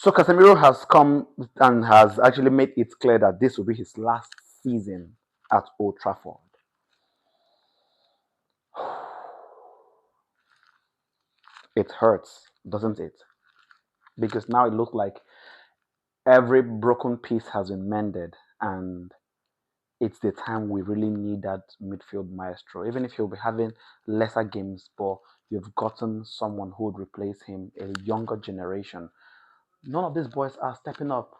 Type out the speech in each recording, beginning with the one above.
So Casemiro has come and has actually made it clear that this will be his last season at Old Trafford. It hurts, doesn't it? Because now it looks like every broken piece has been mended, and it's the time we really need that midfield maestro. Even if he'll be having lesser games, but you've gotten someone who would replace him, a younger generation. None of these boys are stepping up.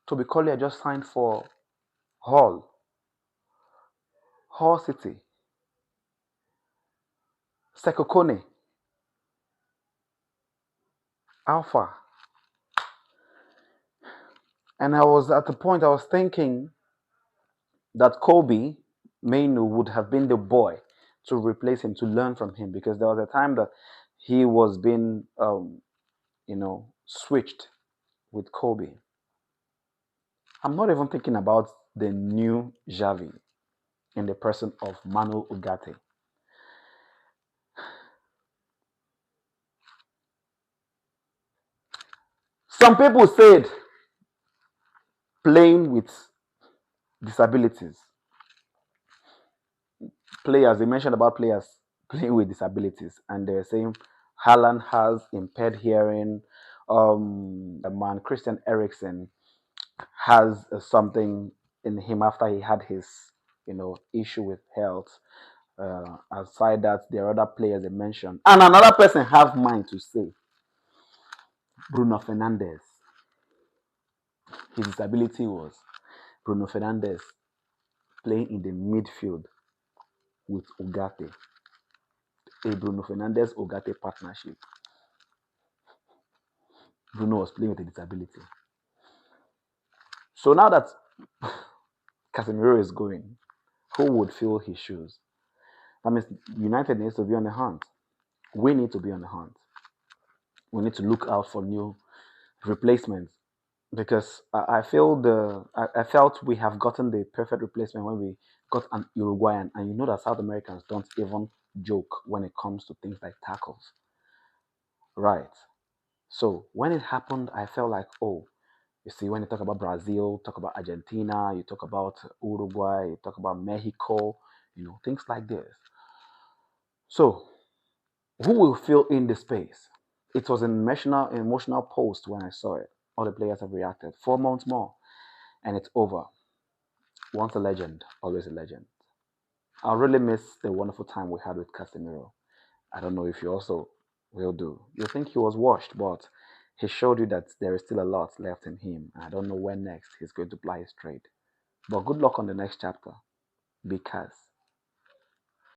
Toby Collier just signed for Hull, Hull City, Sekokone, Alpha. And I was at the point I was thinking that Kobe Mainu would have been the boy to replace him, to learn from him, because there was a time that he was being, switched with Kobe. I'm not even thinking about the new Xavi in the person of Manuel Ugarte. Some people said playing with disabilities, players, they mentioned about players playing with disabilities, and they're saying Haaland has impaired hearing. The man Christian Eriksen has something in him after he had his, issue with health. Aside that, there are other players they mentioned, and another person have mind to say Bruno Fernandes. His disability was Bruno Fernandes playing in the midfield with Ugarte, a Bruno Fernandes Ugarte partnership. Bruno was playing with a disability. So now that Casemiro is going, who would fill his shoes? That means United needs to be on the hunt. We need to be on the hunt. We need to look out for new replacements, because I feel I felt we have gotten the perfect replacement when we got an Uruguayan, and you know that South Americans don't even joke when it comes to things like tackles, right? So when it happened, I felt like, oh, you see, when you talk about Brazil, talk about Argentina, you talk about Uruguay, you talk about Mexico, things like this. So who will fill in the space? It was an emotional post when I saw it. All the players have reacted. 4 months more, and it's over. Once a legend, always a legend. I really miss the wonderful time we had with Casemiro. I don't know if you also will do. You think he was washed, but he showed you that there is still a lot left in him. I don't know when next he's going to ply his trade. But good luck on the next chapter, because